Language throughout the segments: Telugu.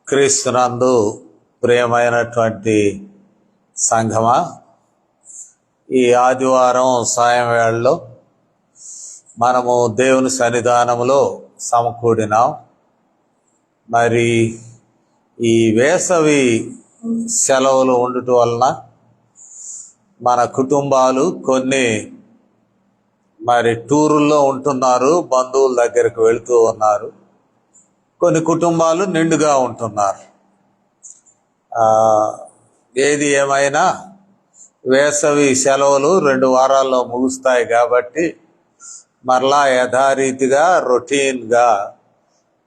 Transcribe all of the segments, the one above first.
క్రీస్తునందు ప్రియమైనటువంటి సంఘమా, ఈ ఆదివారం సాయం వేళలో మనము దేవుని సన్నిధానములో సమకూడినాం. మరి ఈ వేసవి సెలవులు ఉండటం వలన మన కుటుంబాలు కొన్ని టూరుల్లో ఉంటున్నారు, బంధువుల దగ్గరికి వెళుతూ ఉన్నారు. కొన్ని కుటుంబాలు నిండుగా ఉంటున్నారు. ఏది ఏమైనా వేసవి సెలవులు 2 వారాల్లో ముగుస్తాయి కాబట్టి మరలా యథారీతిగా రొటీన్గా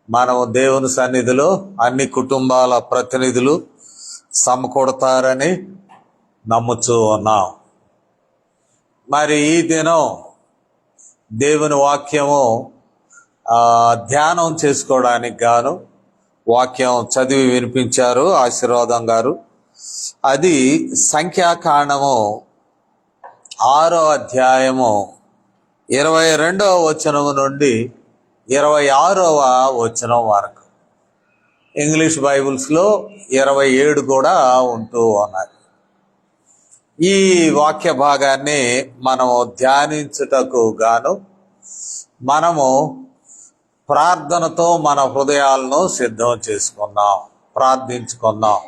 మనము దేవుని సన్నిధిలో అన్ని కుటుంబాల ప్రతినిధులు సమకూడతారని నమ్ముతూ ఉన్నాం. మరి ఈ దినం దేవుని వాక్యము ధ్యానం చేసుకోవడానికి గాను వాక్యం చదివి వినిపించారు ఆశీర్వాదం గారు. అది సంఖ్యాకాండము 6వ అధ్యాయము 22వ వచనం నుండి 26వ వచనం వరకు. ఇంగ్లీష్ బైబిల్స్లో 27 కూడా ఉంటూ ఉన్నాయి. ఈ వాక్య భాగాన్ని మనము ధ్యానించుటకు గాను మనము ప్రార్థనతో మన హృదయాలను సిద్ధం చేసుకుందాం, ప్రార్థించుకుందాం.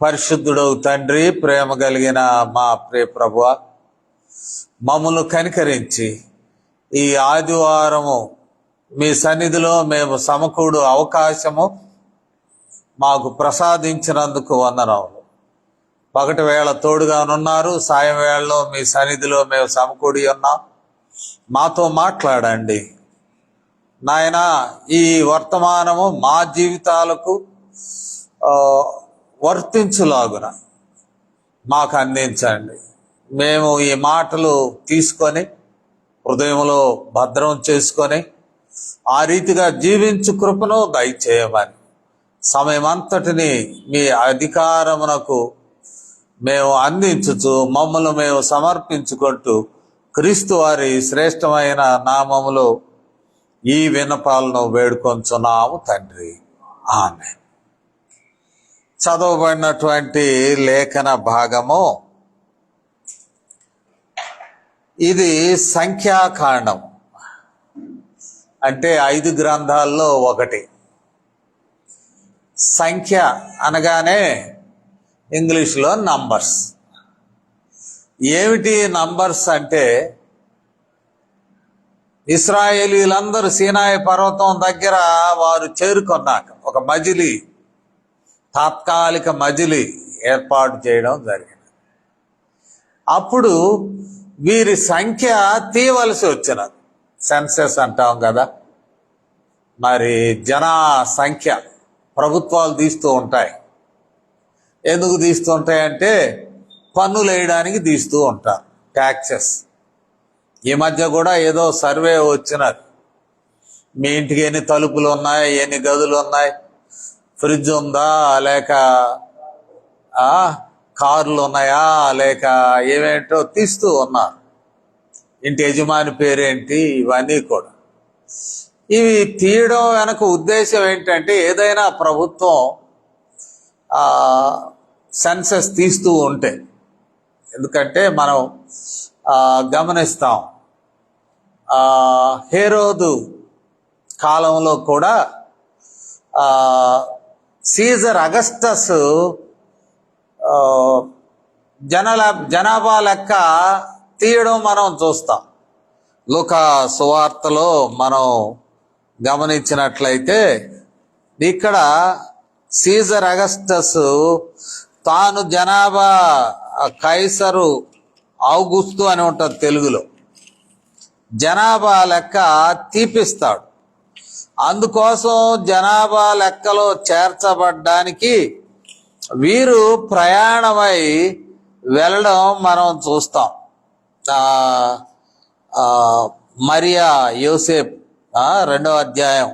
పరిశుద్ధుడవు తండ్రి, ప్రేమ కలిగిన మా ప్రియ ప్రభువా, మమ్మల్ని కనికరించి ఈ ఆదివారము మీ సన్నిధిలో మేము సమకూడు అవకాశము మాకు ప్రసాదించినందుకు వందనములు. పగటి వేళ తోడుగానున్నారు, సాయం వేళలో మీ సన్నిధిలో మేము సమకూడి ఉన్నాం. మాతో మాట్లాడండి నాయనా. ఈ వర్తమానము మా జీవితాలకు వర్తించులాగున మాకు అందించండి. మేము ఈ మాటలు తీసుకొని హృదయంలో భద్రం చేసుకొని ఆ రీతిగా జీవించు కృపను దయచేయమని సమయమంతటిని మీ అధికారమునకు మేము అందించుచు మమ్మల్ని మేము సమర్పించుకుంటూ క్రీస్తు వారి శ్రేష్టమైన నామములో ఈ విన్నపాలను వేడుకొంచున్నాము తండ్రి, ఆమేన్. చదవబడినటువంటి లేఖన భాగము ఇది సంఖ్యాకాండం, అంటే 5 గ్రంథాల్లో ఒకటి. సంఖ్య అనగానే ఇంగ్లీష్లో నంబర్స్. ఏమిటి నంబర్స్ అంటే, ఇశ్రాయేలీలందరూ సీనాయి పర్వతం దగ్గర వారు చేరుకున్నాక ఒక మజిలీ, తాత్కాలిక మజిలీ ఏర్పాటు చేయడం జరిగింది. అప్పుడు వీరి సంఖ్య తీయవలసి వచ్చినది. సెన్సెస్ అంటాం కదా, మరి జనా సంఖ్య ప్రభుత్వాలు తీస్తూ ఉంటాయి. ఎందుకు తీస్తూ ఉంటాయంటే పన్నులు వేయడానికి తీస్తూ ఉంటారు, ట్యాక్సెస్. ఈ మధ్య కూడా ఏదో సర్వే వచ్చినది, మీ ఇంటికి ఎన్ని తలుపులు ఉన్నాయి, ఎన్ని గదులు ఉన్నాయి, ఫ్రిడ్జ్ ఉందా, లేక కార్లు ఉన్నాయా, లేక ఏమేంటో తీస్తూ ఉన్నారు. ఇంటి యజమాని పేరేంటి, ఇవన్నీ కూడా. ఇవి తీయడం వెనక ఉద్దేశం ఏంటంటే, ఏదైనా ప్రభుత్వం సెన్సస్ తీస్తూ ఉంటే, ఎందుకంటే మనం గమనిస్తాం, హేరోదు కాలంలో కూడా సీజర్ అగస్టస్ జనాభా లెక్క తీయడం మనం చూస్తాం. లూకా సువార్తలో మనం గమనించినట్లయితే ఇక్కడ సీజర్ అగస్టస్ తాను జనాభా, కైసరు ఔగుస్తు అని ఉంటుంది తెలుగులో, జనాభా లెక్క తీపిస్తాడు. అందుకోసం జనాభా లెక్కలో చేర్చబడ్డానికి వీరు ప్రయాణమై వెళ్ళడం మనం చూస్తాం. మరియా యోసేపు 2వ అధ్యాయం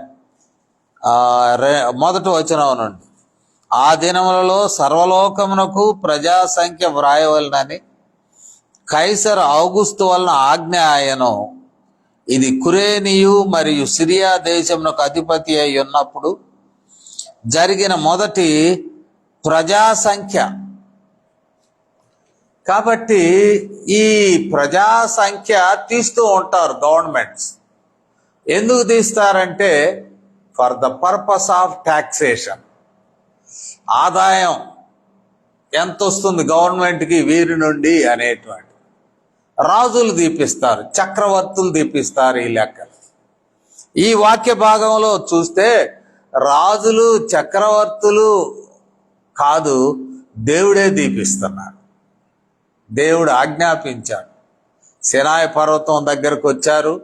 1వ వచనం నుండి, ఆ దినములలో సర్వలోకమునకు ప్రజాసంఖ్య వ్రాయవలనని కైసర్ ఔగుస్తు వలన ఆజ్ఞ ఆయను. ఇది కురేనియు మరియు సిరియా దేశమునకు అధిపతి అయి ఉన్నప్పుడు జరిగిన మొదటి ప్రజా సంఖ్య. కాబట్టి ఈ ప్రజా సంఖ్య తీస్తూ ఉంటారు గవర్నమెంట్స్. ఎందుకు తీస్తారంటే for the purpose of taxation. ఆదాయం ఎంత వస్తుంది గవర్నమెంట్కి వీరి నుండి అనేటువంటి. రాజులు దీపిస్తారు, చక్రవర్తులు దీపిస్తారు ఈ లెక్కలు. ఈ వాక్య భాగంలో చూస్తే రాజులు చక్రవర్తులు కాదు, దేవుడే దీపిస్తున్నాడు. దేవుడు ఆజ్ఞాపించాడు. సినాయి పర్వతం దగ్గరకు వచ్చారు.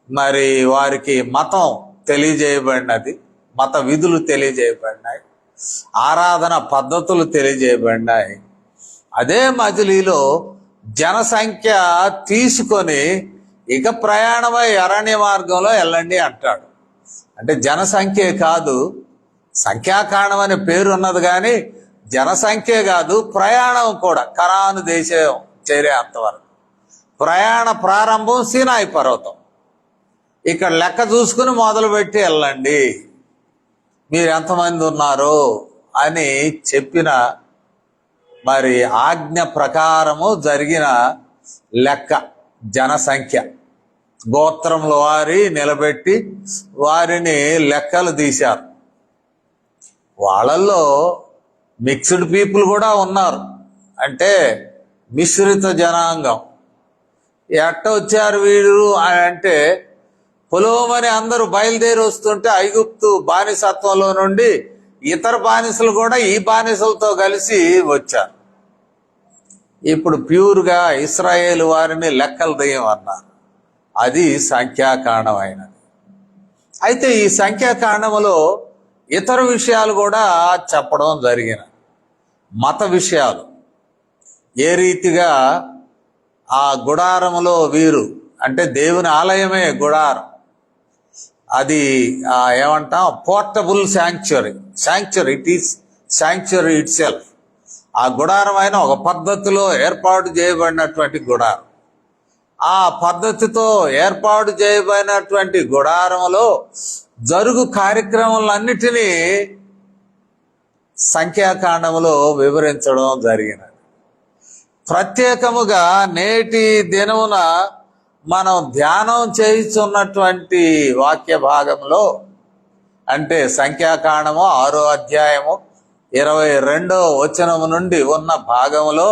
మరి వారికి మతం తెలియజేయబడినది, మత విధులు తెలియజేయబడినాయి, ఆరాధన పద్ధతులు తెలియజేయబడినాయి. అదే మజిలీలో జనసంఖ్య తీసుకొని ఇక ప్రయాణమై అరణ్య మార్గంలో వెళ్ళండి అంటాడు. అంటే జనసంఖ్యే కాదు, సంఖ్యాకాండం అనే పేరు ఉన్నది కానీ జనసంఖ్యే కాదు, ప్రయాణం కూడా. కనాను దేశం చేరే అంతవరకు ప్రయాణ ప్రారంభం సీనాయి పర్వతం. ఇక్కడ లెక్క చూసుకుని మొదలుపెట్టి వెళ్ళండి, మీరు ఎంతమంది ఉన్నారు అని చెప్పిన మరి ఆజ్ఞ ప్రకారము జరిగిన లెక్క జనసంఖ్య. గోత్రముల వారి నిలబెట్టి వారిని లెక్కలు తీశారు. వాళ్ళల్లో మిక్స్డ్ పీపుల్ కూడా ఉన్నారు, అంటే మిశ్రిత జనాంగం. ఎట్ట వచ్చారు వీరు అని అంటే, పొలోమని అందరూ బయలుదేరి వస్తుంటే ఐగుప్తు బానిసత్వంలో నుండి ఇతర బానిసలు కూడా ఈ బానిసలతో కలిసి వచ్చారు. ఇప్పుడు ప్యూర్గా ఇశ్రాయేలు వారిని లెక్కలు తీయమన్నారు. అది సంఖ్యాకాండం అయినది. అయితే ఈ సంఖ్యాకాండములో ఇతర విషయాలు కూడా చెప్పడం జరిగిన మత విషయాలు. ఏ రీతిగా ఆ గుడారములో వీరు, అంటే దేవుని ఆలయమే గుడారం, అది ఏమంటాం portable sanctuary it is sanctuary it self. ఆ గుడారం అయిన ఒక పద్ధతిలో ఏర్పాటు చేయబడినటువంటి గుడారం. ఆ పద్ధతితో ఏర్పాటు చేయబడినటువంటి గుడారంలో జరుగు కార్యక్రమాలన్నిటినీ సంఖ్యాకాండములో వివరించడం జరిగినది. ప్రత్యేకముగా నేటి దినమున మనం ధ్యానం చేస్తున్నటువంటి వాక్య భాగంలో, అంటే సంఖ్యాకాండము 6వ అధ్యాయము 22వ వచనము నుండి ఉన్న భాగంలో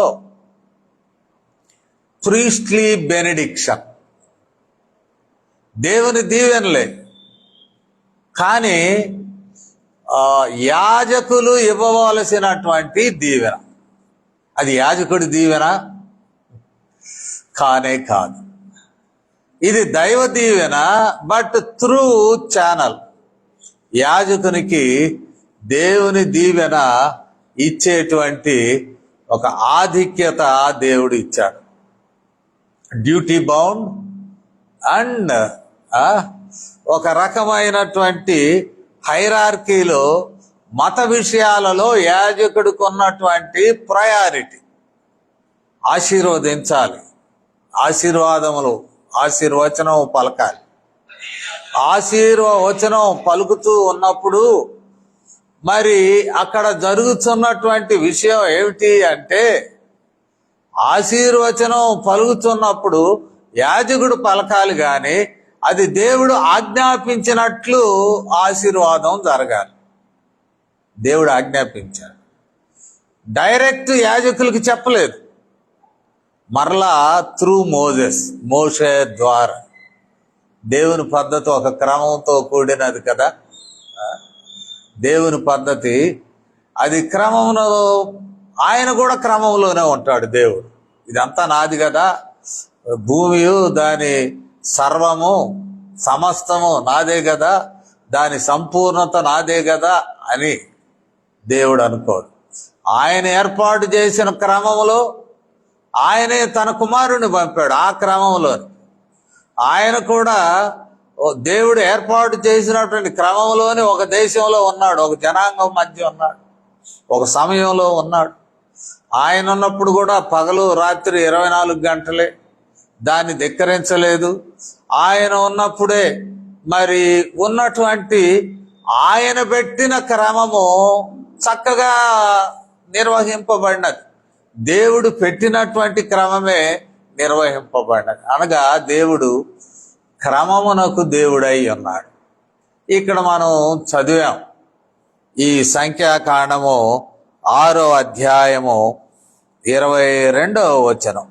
ప్రీస్ట్లీ బెనెడిక్షన్, దేవుని దీవెనలే, కానీ యాజకులు ఇవ్వవలసినటువంటి దీవెన. అది యాజకుడి దీవెన కానే కాదు. ఇది దైవ దీవెన, బట్ త్రూ ఛానల్. యాజకునికి దేవుని దీవెన ఇచ్చేటువంటి ఒక ఆధిక్యత దేవుడు ఇచ్చాడు. డ్యూటీ బౌండ్ అండ్ ఒక రకమైనటువంటి హైరార్కీలో మత విషయాలలో యాజకుడికి ఉన్నటువంటి ప్రయారిటీ. ఆశీర్వదించాలి, ఆశీర్వచనం పలకాలి. ఆశీర్వచనం పలుకుతూ ఉన్నప్పుడు మరి అక్కడ జరుగుతున్నటువంటి విషయం ఏమిటి అంటే, ఆశీర్వచనం పలుకుతున్నప్పుడు యాజకుడు పలకాలి కానీ అది దేవుడు ఆజ్ఞాపించినట్లు ఆశీర్వాదం జరగాలి. దేవుడు ఆజ్ఞాపించాడు, డైరెక్ట్ యాజకులకు చెప్పలేదు. మరలా త్రూ మోషే ద్వారా. దేవుని పద్ధతి ఒక క్రమంతో కూడినది కదా. దేవుని పద్ధతి అది క్రమంలో, ఆయన కూడా క్రమంలోనే ఉంటాడు. దేవుడు ఇదంతా నాది కదా, భూమియు దాని సర్వము సమస్తము నాదే కదా, దాని సంపూర్ణత నాదే కదా అని దేవుడు అనుకోడు. ఆయన ఏర్పాటు చేసిన క్రమంలో ఆయనే తన కుమారుని పంపాడు. ఆ క్రమంలో ఆయన కూడా దేవుడు ఏర్పాటు చేసినటువంటి క్రమంలోనే ఒక దేశంలో ఉన్నాడు, ఒక జనాంగం మధ్య ఉన్నాడు, ఒక సమయంలో ఉన్నాడు. ఆయన ఉన్నప్పుడు కూడా పగలు రాత్రి 24 గంటలే, దాన్ని ధిక్కరించలేదు. ఆయన ఉన్నప్పుడే మరి ఉన్నటువంటి ఆయన పెట్టిన క్రమము చక్కగా నిర్వహింపబడినది. దేవుడు పెట్టినటువంటి క్రమమే నిర్వహింపబడినది. అనగా దేవుడు క్రమమునకు దేవుడై ఉన్నాడు. ఇక్కడ మనం చదివాం ఈ సంఖ్యాకాండము 6వ అధ్యాయము 22వ వచనం.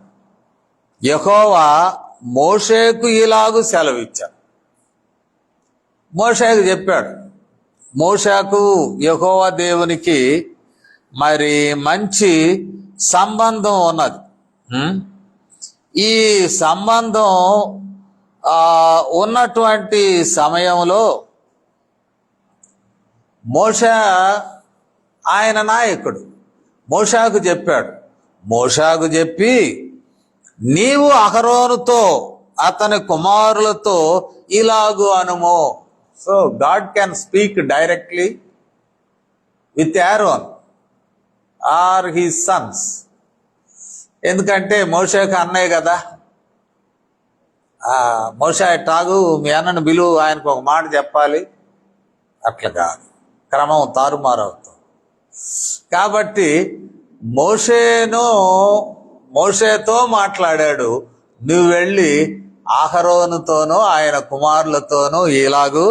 యెహోవా మోషేకు ఇలాగు సెలవిచ్చాడు. మోషేకు చెప్పాడు. మోషేకు యెహోవా దేవునికి మరి మంచి సంబంధం ఉన్నది. ఈ సంబంధం ఉన్నటువంటి సమయంలో మోషే ఆయన నాయకుడు. మోషేకు చెప్పాడు. మోషేకు చెప్పి నీవు అహరోనుతో అతని కుమారులతో ఇలాగు అనుము. So God can speak directly with Aaron or his sons. ఎందుకంటే మోషేకు అన్నయ్య కదా. మోషే టాగు మీ అన్నను బిలువు, ఆయనకు ఒక మాట చెప్పాలి. అట్లా కాదు, క్రమం తారుమారవుతుంది. కాబట్టి మోషేతో మాట్లాడాడు. నువ్వు వెళ్ళి అహరోనుతోనూ ఆయన కుమారులతోనూ ఇలాగూ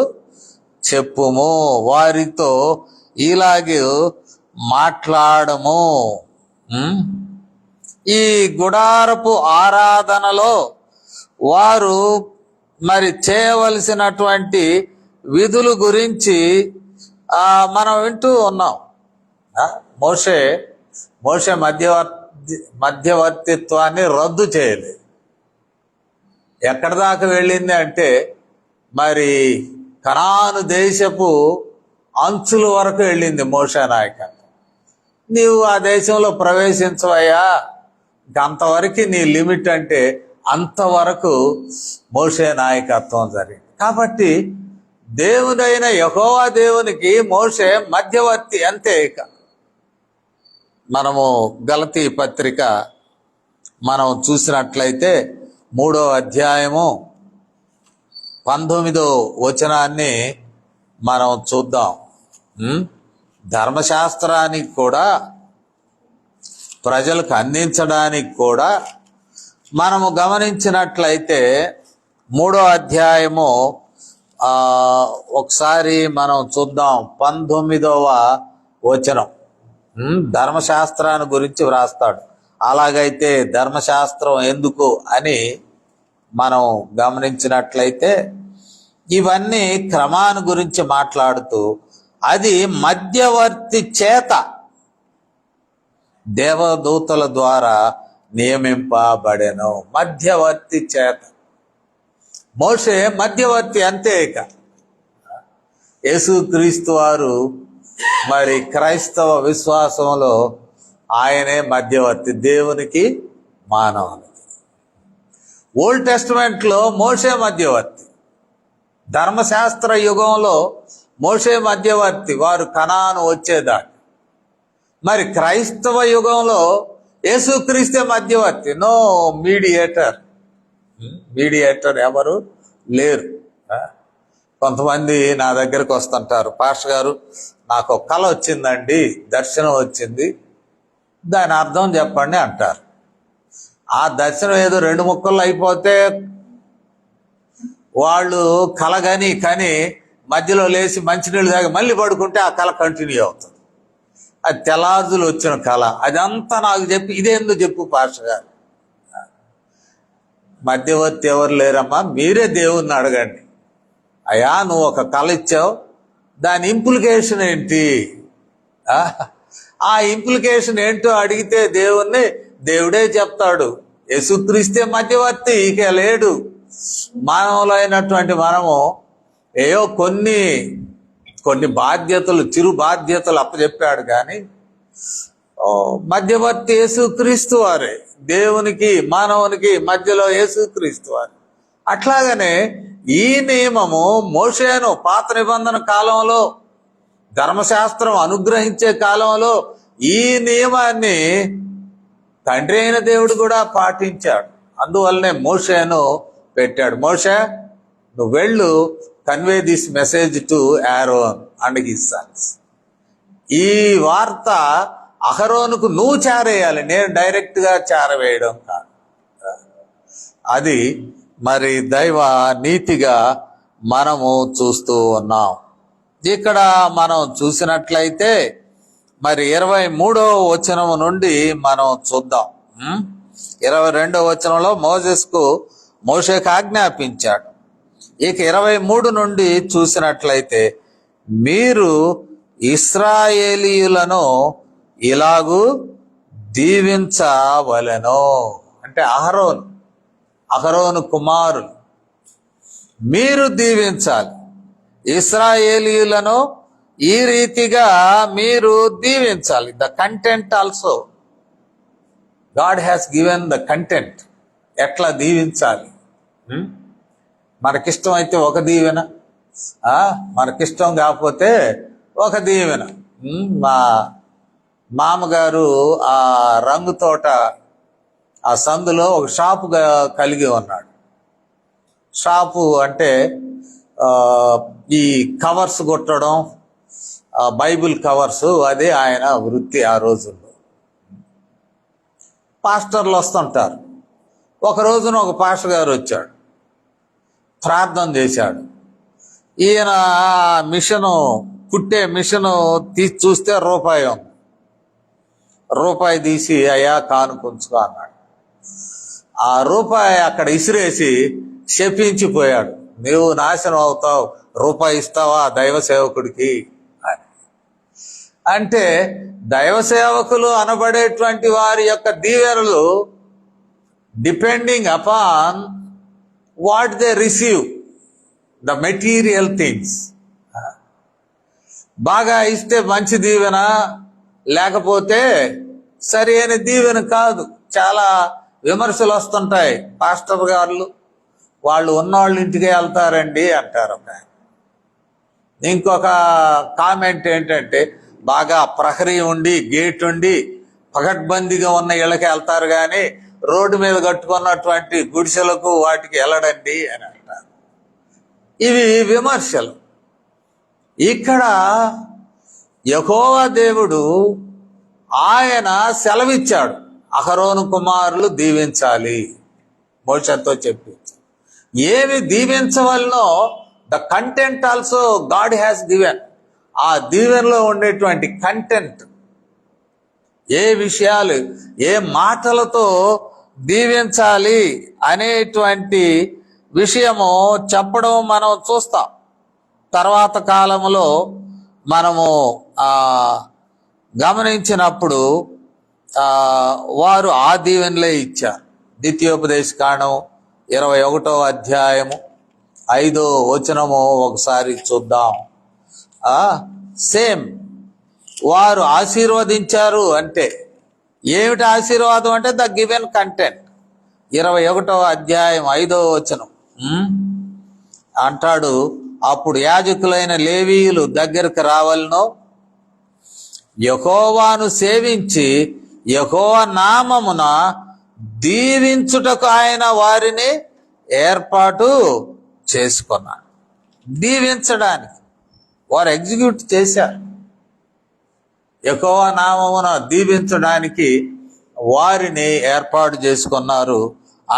చెప్పుము, వారితో ఇలాగూ మాట్లాడము. ఈ గుడారపు ఆరాధనలో వారు మరి చేయవలసినటువంటి విధుల గురించి మనం వింటూ ఉన్నాం. మోషే మధ్యవర్తిత్వాన్ని రద్దు చేయలేదు. ఎక్కడి దాకా వెళ్ళింది అంటే మరి కనాను దేశపు అంచుల వరకు వెళ్ళింది మోషే నాయకత్వం. నీవు ఆ దేశంలో ప్రవేశించవయ్యా, అంతవరకు నీ లిమిట్ అంటే అంతవరకు మోషే నాయకత్వం జరిగింది. కాబట్టి దేవుడైన యెహోవా దేవునికి మోషే మధ్యవర్తి అంతే. ఇక మనము గలతీ పత్రిక మనం చూసినట్లయితే 3వ అధ్యాయము 19వ వచనాన్ని మనం చూద్దాం. ధర్మశాస్త్రానికి కూడా ప్రజలకు అందించడానికి కూడా మనము గమనించినట్లయితే 3వ అధ్యాయము ఒకసారి మనం చూద్దాం. 19వ వచనం ధర్మశాస్త్రాన్ని గురించి వ్రాస్తాడు. అలాగైతే ధర్మశాస్త్రం ఎందుకు అని మనం గమనించినట్లయితే ఇవన్నీ క్రమాన్ని గురించి మాట్లాడుతూ అది మధ్యవర్తి చేత దేవదూతల ద్వారా నియమింపబడెను. మధ్యవర్తి చేత. మోషే మధ్యవర్తి అంతే. ఇక యేసుక్రీస్తు వారు మరి క్రైస్తవ విశ్వాసంలో ఆయనే మధ్యవర్తి దేవునికి మానవునికి. ఓల్డ్ టెస్టిమెంట్లో మోషే మధ్యవర్తి, ధర్మశాస్త్ర యుగంలో మోషే మధ్యవర్తి, వారు కనాను వచ్చేదాకా. మరి క్రైస్తవ యుగంలో యేసుక్రీస్తే మధ్యవర్తి. No mediator. మీడియేటర్ ఎవరు లేరు. కొంతమంది నా దగ్గరకు వస్తుంటారు, పాస్టర్ గారు నాకు ఒక కళ వచ్చిందండి, దర్శనం వచ్చింది, దాని అర్థం చెప్పండి అంటారు. ఆ దర్శనం ఏదో 2 ముక్కల్లో అయిపోతే వాళ్ళు కళ కానీ మధ్యలో లేచి మంచినీళ్ళు తాగి మళ్ళీ పడుకుంటే ఆ కళ కంటిన్యూ అవుతుంది. అది తెల్లారుజులు వచ్చిన కళ. అదంతా నాకు చెప్పి ఇదేందో చెప్పు పాస్టర్ గారు. మధ్యవర్తి ఎవరు లేరమ్మా, మీరే దేవుణ్ణి అడగండి. అయ్యా నువ్వు ఒక కళ ఇచ్చావు, దాని ఇంప్లికేషన్ ఏంటి? ఆ ఇంప్లికేషన్ ఏంటో అడిగితే దేవుడే చెప్తాడు. యేసుక్రీస్తే మధ్యవర్తి, ఇక లేడు. మానవులైనటువంటి మనము ఏయో కొన్ని బాధ్యతలు, చిరు బాధ్యతలు అప్పచెప్పాడు. కానీ మధ్యవర్తి యేసుక్రీస్తు వారే. దేవునికి మానవునికి మధ్యలో యేసుక్రీస్తు వారు. అట్లాగనే ఈ నియమము మోషేను పాత నిబంధన కాలంలో, ధర్మశాస్త్రం అనుగ్రహించే కాలంలో ఈ నియమాన్ని తండ్రి అయిన దేవుడు కూడా పాటించాడు. అందువల్లనే మోషేను పెట్టాడు. మోషే నువ్వు వెళ్ళు, convey this message to Aaron and his Sons. ఈ వార్త అహరోనుకు నువ్వు చేరేయాలి, నేను డైరెక్ట్గా చేరవేయడం కాదు. అది మరి దైవ నీతిగా మనము చూస్తూ ఉన్నాం. ఇక్కడ మనం చూసినట్లయితే మరి 23వ వచనం నుండి మనం చూద్దాం. 22వ వచనంలో మోషేకు ఆజ్ఞాపించాడు. ఇక 23 నుండి చూసినట్లయితే, మీరు ఇశ్రాయేలీయులను ఇలాగూ దీవించవలెను. అంటే అహరోను కుమారులు మీరు దీవించాలి. ఇశ్రాయేలీయులను ఈ రీతిగా మీరు దీవించాలి. The content also God has given the content. ఎట్లా దీవించాలి? మనకిష్టం అయితే ఒక దీవెన, మనకిష్టం కాకపోతే ఒక దీవెన. మా మామగారు ఆ రంగు తోట ఆ సందులో ఒక షాపు కలిగి ఉన్నాడు. షాపు అంటే ఈ కవర్స్ కొట్టడం, బైబిల్ కవర్స్, అదే ఆయన వృత్తి ఆ రోజుల్లో. పాస్టర్లు వస్తుంటారు. ఒక రోజున ఒక పాస్టర్ గారు వచ్చాడు, ప్రార్థన చేశాడు. ఈయన కుట్టే మిషను తీసి చూస్తే రూపాయి తీసి, అయ్యా కానుకుంచుకో అన్నాడు. ఆ రూపాయి అక్కడ ఇసిరేసి శపించిపోయాడు. నువ్వు నాశనం అవుతావు, రూపాయి ఇస్తావా దైవ సేవకుడికి అని. అంటే దైవ సేవకులు అనబడేటువంటి వారి యొక్క దీవెనలు depending upon what they receive, the material things. బాగా ఇస్తే మంచి దీవెన, లేకపోతే సరి అయిన దీవెన కాదు. చాలా విమర్శలు వస్తుంటాయి. పాస్టర్ గారు వాళ్ళు ఉన్నవాళ్ళ ఇంటికి వెళ్తారండి అంటారు. ఇంకొక కామెంట్ ఏంటంటే, బాగా ప్రహరీ ఉండి గేట్ ఉండి పకడ్బందీగా ఉన్న ఇళ్ళకి వెళ్తారు, కానీ రోడ్డు మీద కట్టుకున్నటువంటి గుడిసెలకు వాటికి వెళ్ళడండి అని అంటారు. ఇవి విమర్శలు. ఇక్కడ యెహోవా దేవుడు ఆయన సెలవిచ్చాడు, అహరోను కుమారులు దీవించాలి. మోషేతో చెప్పించాడు. ఏమి దీవించవలనో the content also God has given. ఆ దీవెనలో ఉండేటువంటి కంటెంట్, ఏ విషయాలు, ఏ మాటలతో దీవించాలి అనేటువంటి విషయము చెప్పడం మనం చూస్తాం. తర్వాత కాలంలో మనము గమనించినప్పుడు వారు ఆ దీవెనలే ఇచ్చారు. ద్వితీయోపదేశకాండం 21వ అధ్యాయము 5వ వచనము ఒకసారి చూద్దాం. సేమ్ వారు ఆశీర్వదించారు. అంటే ఏమిటి ఆశీర్వాదం అంటే ద గివెన్ కంటెంట్. 21వ అధ్యాయం 5వ వచనం అంటాడు, అప్పుడు యాజకులైన లేవీయులు దగ్గరకు రావాలను, యెహోవాను సేవించి యెహోవా నామమున దీవించుటకు ఆయన వారిని ఏర్పాటు చేసుకున్నాడు. దీవించడానికి వారు ఎగ్జిక్యూట్ చేశారు. యెహోవా నామమున దీవించడానికి వారిని ఏర్పాటు చేసుకున్నారు.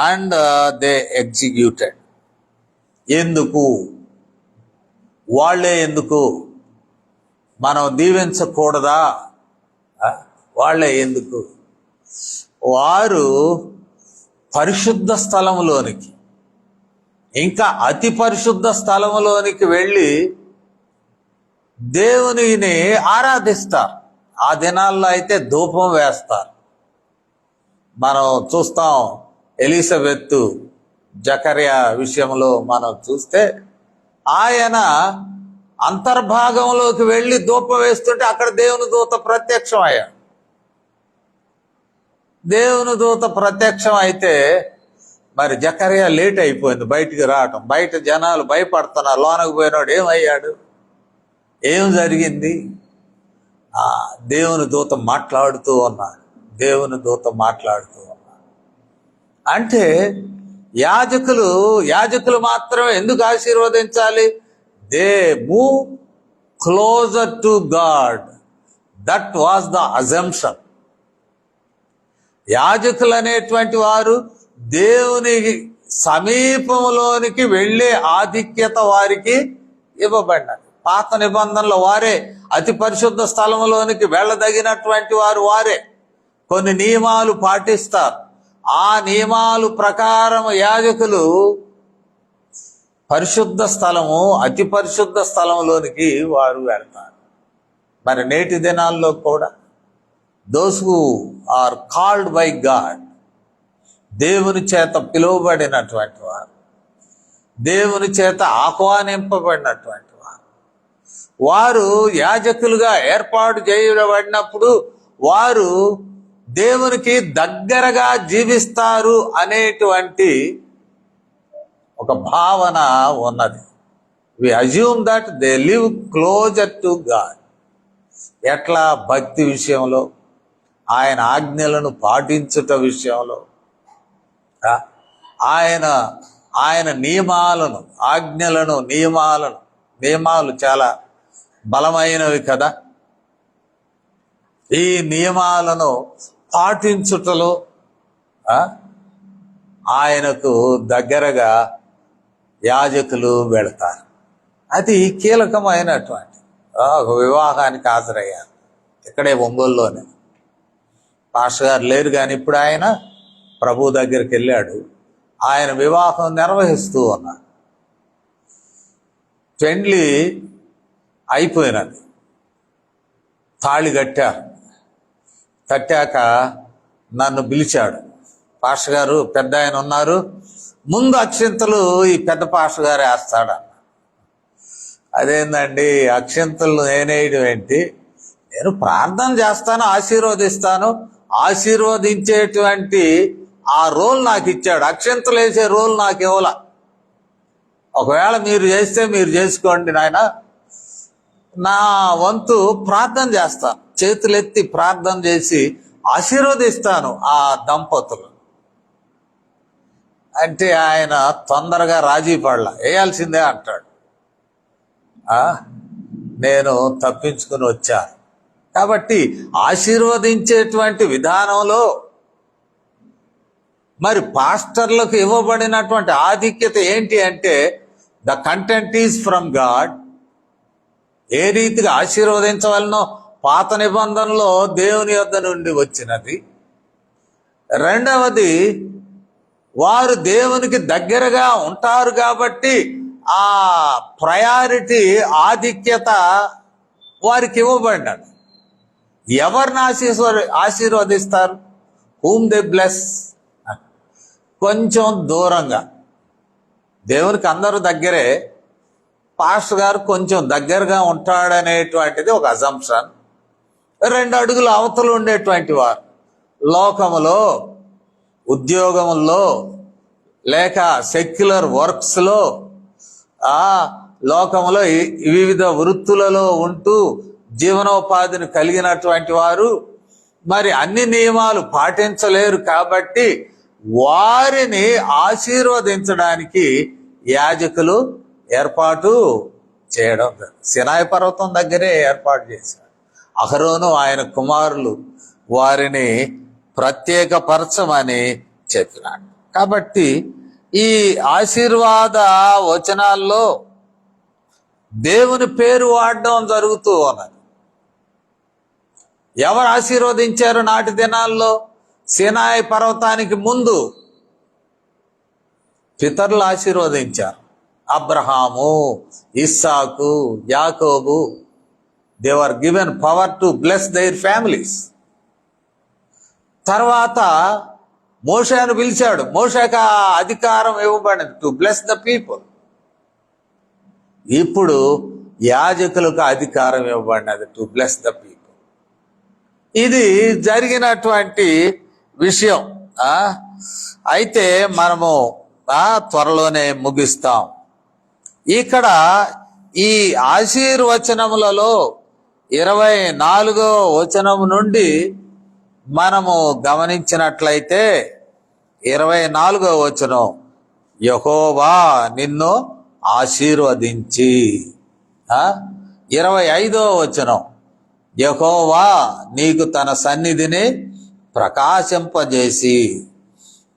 And they executed. ఎందుకు? వాళ్ళే ఎందుకు? మనం దీవించకూడదా? వాళ్ళే ఎందుకు? వారు పరిశుద్ధ స్థలములోనికి, ఇంకా అతి పరిశుద్ధ స్థలములోనికి వెళ్ళి దేవునిని ఆరాధిస్తారు. ఆ దినాల్లో అయితే ధూపం వేస్తారు. మనం చూస్తాం ఎలిజబెత్ జకర్యా విషయంలో మనం చూస్తే, ఆయన అంతర్భాగంలోకి వెళ్ళి ధూపం వేస్తుంటే అక్కడ దేవుని దూత ప్రత్యక్షం అయ్యాడు. దేవుని దూత ప్రత్యక్షం అయితే మరి జకర్యా లేట్ అయిపోయింది బయటికి రావటం. బయట జనాలు భయపడుతున్నారు. లోనకు పోయినాడు ఏమయ్యాడు, ఏం జరిగింది? దేవుని దూత మాట్లాడుతూ ఉన్నాడు. అంటే యాజకులు మాత్రమే ఎందుకు ఆశీర్వదించాలి? They move closer to God. That was the assumption. యాజకులు అనేటువంటి వారు దేవుని సమీపంలోనికి వెళ్ళే ఆధిక్యత వారికి ఇవ్వబడినది. పాత నిబంధనలో వారే అతి పరిశుద్ధ స్థలంలోనికి వెళ్ళదగినటువంటి వారే. కొన్ని నియమాలు పాటిస్తారు. ఆ నియమాలు ప్రకారం యాజకులు పరిశుద్ధ స్థలము, అతి పరిశుద్ధ స్థలంలోనికి వారు వెళ్తారు. మరి నేటి దినాల్లో కూడా those who are called by God, దేవుని చేత పిలువబడినటువంటి వారు, దేవుని చేత ఆహ్వానింపబడినటువంటి వారు యాజకులుగా ఏర్పాటు చేయబడినప్పుడు వారు దేవునికి దగ్గరగా జీవిస్తారు అనేటువంటి ఒక భావన ఉన్నది. We assume that they live closer to God. ఎట్లా? భక్తి విషయంలో, ఆయన ఆజ్ఞలను పాటించుట విషయంలో, ఆయన నియమాలను, ఆజ్ఞలను, నియమాలు చాలా బలమైనవి కదా. ఈ నియమాలను పాటించుటలో ఆయనకు దగ్గరగా యాజకులు వెళతారు. అది కీలకమైనటువంటి ఒక వివాహానికి హాజరయ్యారు. ఇక్కడే ఒంగోలులోనే. పాస్టర్ గారు లేరు, కానీ ఇప్పుడు ఆయన ప్రభు దగ్గరికి వెళ్ళాడు. ఆయన వివాహం నిర్వహిస్తూ ఉన్నారు. పెండ్లి అయిపోయినది. తాళి కట్టాక నన్ను పిలిచాడు. పాస్టర్ గారు, పెద్ద ఆయన ఉన్నారు, ముందు అక్షింతలు ఈ పెద్ద పాస్టర్ గారు వేస్తాడన్న. అదేందండి, అక్షింతలు నేనేయడం ఏంటి? నేను ప్రార్థన చేస్తాను, ఆశీర్వదిస్తాను. ఆశీర్వదించేటువంటి ఆ రోల్ నాకు ఇచ్చాడు. అక్షింతలు వేసే రోల్ నాకు ఇవ్వాల. ఒకవేళ మీరు చేస్తే మీరు చేసుకోండి నాయన, నా వంతు ప్రార్థన చేస్తాను, చేతులెత్తి ప్రార్థన చేసి ఆశీర్వదిస్తాను ఆ దంపతులు అంటే ఆయన తొందరగా రాజీ పడలా, వేయాల్సిందే అంటాడు. నేను తప్పించుకుని వచ్చాను. కాబట్టి ఆశీర్వదించేటువంటి విధానంలో మరి పాస్టర్లకు ఇవ్వబడినటువంటి ఆధిక్యత ఏంటి అంటే, the content is from God. ఏ రీతిగా ఆశీర్వదించవలనో పాత నిబంధనలో దేవుని యొద్ద నుండి వచ్చినది. రెండవది, వారు దేవునికి దగ్గరగా ఉంటారు కాబట్టి ఆ ప్రయారిటీ, ఆధిక్యత వారికి ఇవ్వబడినది. ఎవరిని ఆశీర్వదిస్తారు? Whom they bless. కొంచెం దూరంగా, దేవునికి అందరూ దగ్గరే, పాస్టర్ గారు కొంచెం దగ్గరగా ఉంటాడనేటువంటిది ఒక అజంప్షన్. 2 అడుగుల అవతలు ఉండేటువంటి వారు లోకములో, ఉద్యోగంలో, లేక సెక్యులర్ వర్క్స్లో, లోకంలో వివిధ వృత్తులలో ఉంటూ జీవనోపాధిని కలిగినటువంటి వారు మరి అన్ని నియమాలు పాటించలేరు. కాబట్టి వారిని ఆశీర్వదించడానికి యాజకులు ఏర్పాటు చేయడం. సినాయి పర్వతం దగ్గరే ఏర్పాటు చేశారు. అహరోను ఆయన కుమారులు వారిని ప్రత్యేకపరచమని చెప్పినాడు. కాబట్టి ఈ ఆశీర్వాద వచనాల్లో దేవుని పేరు వాడడం జరుగుతూ ఉన్నది. ఎవరు ఆశీర్వదించారు నాటి దినాల్లో? సినాయి పర్వతానికి ముందు పితరులు ఆశీర్వదించారు. అబ్రహాము, ఇస్సాకు, యాకోబు, they were given power to bless their families. తర్వాత మోషేను పిలిచాడు. మోషేకు అధికారం ఇవ్వబడింది టు బ్లెస్ ద పీపుల్. ఇప్పుడు యాజకులకు అధికారం ఇవ్వబడినది టు బ్లెస్ ద పీపుల్. ఇది జరిగినటువంటి విషయం. అయితే మనము త్వరలోనే ముగిస్తాం. ఇక్కడ ఈ ఆశీర్వచనములలో 24వ వచనం నుండి మనము గమనించినట్లయితే 24వ వచనం, యెహోవా నిన్ను ఆశీర్వదించి. 25వ వచనం, యెహోవా నీకు తన సన్నిధిని ప్రకాశింపజేసి.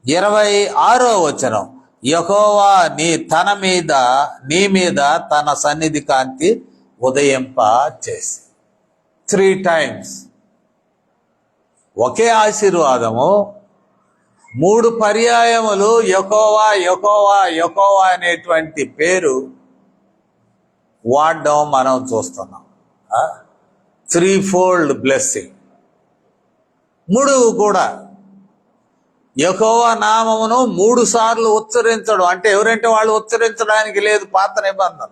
26వ వచనం, యెహోవా నీ మీద తన సన్నిధి కాంతి ఉదయింప చేసి. 3 times ఒకే ఆశీర్వాదము 3 పర్యాయములు యెహోవా యెహోవా యెహోవా అనేటువంటి పేరు వాడడం మనం చూస్తున్నాం. 3-fold blessing. 3 కూడా యెహోవా నామమును 3 సార్లు ఉచ్చరించడం. అంటే ఎవరంటే వాళ్ళు ఉచ్చరించడానికి లేదు పాత నిబంధన,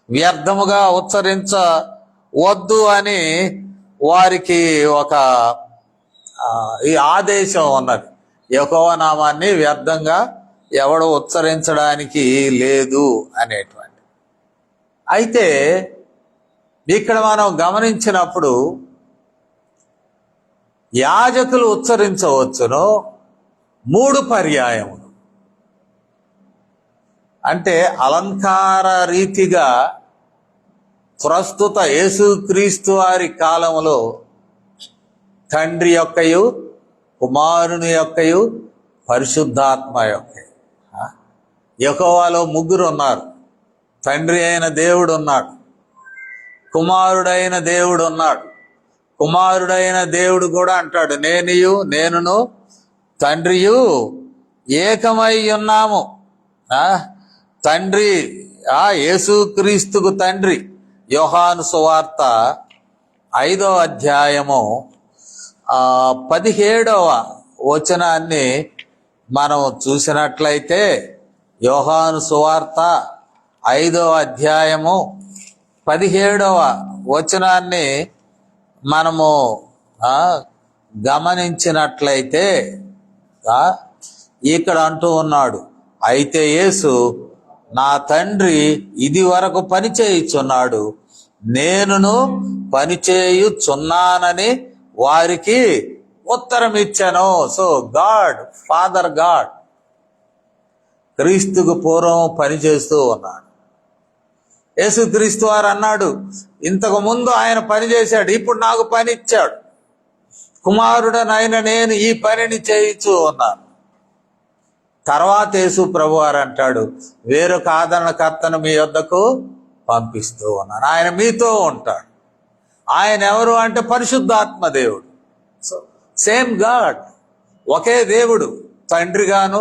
వ్యర్థముగా ఉచ్చరించవద్దు అని వారికి ఒక ఈ ఆదేశం ఉన్నది. యెహోవా నామాన్ని వ్యర్థంగా ఎవడు ఉచ్చరించడానికి లేదు అనేటువంటి. అయితే ఇక్కడ మనం గమనించినప్పుడు యాజకులు ఉచ్చరించవచ్చును 3 పర్యాయములు. అంటే అలంకార రీతిగా ప్రస్తుత యేసుక్రీస్తు వారి కాలంలో తండ్రి యొక్కయు, కుమారుని యొక్కయు, పరిశుద్ధాత్మ యొక్కయు. యెహోవాలో 3 ఉన్నారు. తండ్రి అయిన దేవుడు ఉన్నాడు, కుమారుడైన దేవుడు ఉన్నాడు. కుమారుడైన దేవుడు కూడా అంటాడు, నేనును తండ్రియు ఏకమై ఉన్నాము. తండ్రి యేసుక్రీస్తుకు తండ్రి. యోహాను సువార్త 5వ అధ్యాయము 17వ వచనాన్ని మనం చూసినట్లయితే, యోహాను సువార్త 5వ అధ్యాయము 17వ వచనాన్ని మనము గమనించినట్లయితే ఇక్కడ అంటూ ఉన్నాడు, అయితే యేసు నా తండ్రి ఇది వరకు పని చేయుచున్నాడు, నేనును పనిచేయుచున్నానని వారికి ఉత్తరం ఇచ్చాను. సో గాడ్, ఫాదర్ గాడ్ క్రీస్తుకు పూర్వం పనిచేస్తూ ఉన్నాడు. యేసుక్రీస్తు వారు అన్నాడు, ఇంతకు ముందు ఆయన పని చేశాడు, ఇప్పుడు నాకు పని ఇచ్చాడు. కుమారుడనైన నేను ఈ పనిని చేయిచూ ఉన్నాను. తర్వాత యేసు ప్రభు వారు అంటాడు, వేరొక ఆదరణకర్తను మీ వద్దకు పంపిస్తూ ఉన్నాను, ఆయన మీతో ఉంటాడు. ఆయన ఎవరు అంటే పరిశుద్ధాత్మ దేవుడు. సో సేమ్ గాడ్, ఒకే దేవుడు, తండ్రిగాను,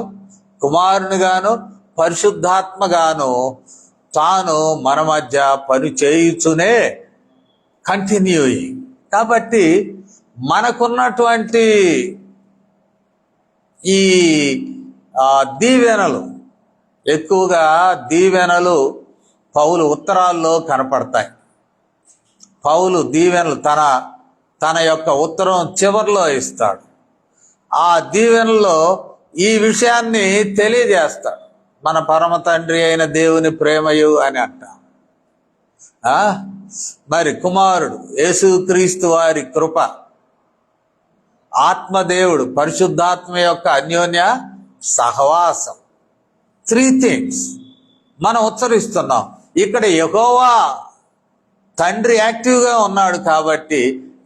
కుమారునిగాను, పరిశుద్ధాత్మగాను తాను మన మధ్య పని చేయుచునే కంటిన్యూయింగ్. కాబట్టి మనకున్నటువంటి ఈ దీవెనలు, ఎక్కువగా దీవెనలు పౌలు ఉత్తరాల్లో కనపడతాయి. పౌలు దీవెనలు తన యొక్క ఉత్తరం చివరిలో ఇస్తాడు. ఆ దీవెనలో ఈ విషయాన్ని తెలియజేస్తాడు. మన పరమ తండ్రి అయిన దేవుని ప్రేమయు అని అంటాం. మరి కుమారుడు యేసుక్రీస్తు వారి కృప, ఆత్మదేవుడు పరిశుద్ధాత్మ యొక్క అన్యోన్య సహవాసం, 3 things మనం ఉచ్చరిస్తున్నాం. ఇక్కడ యెహోవా తండ్రి యాక్టివ్గా ఉన్నాడు కాబట్టి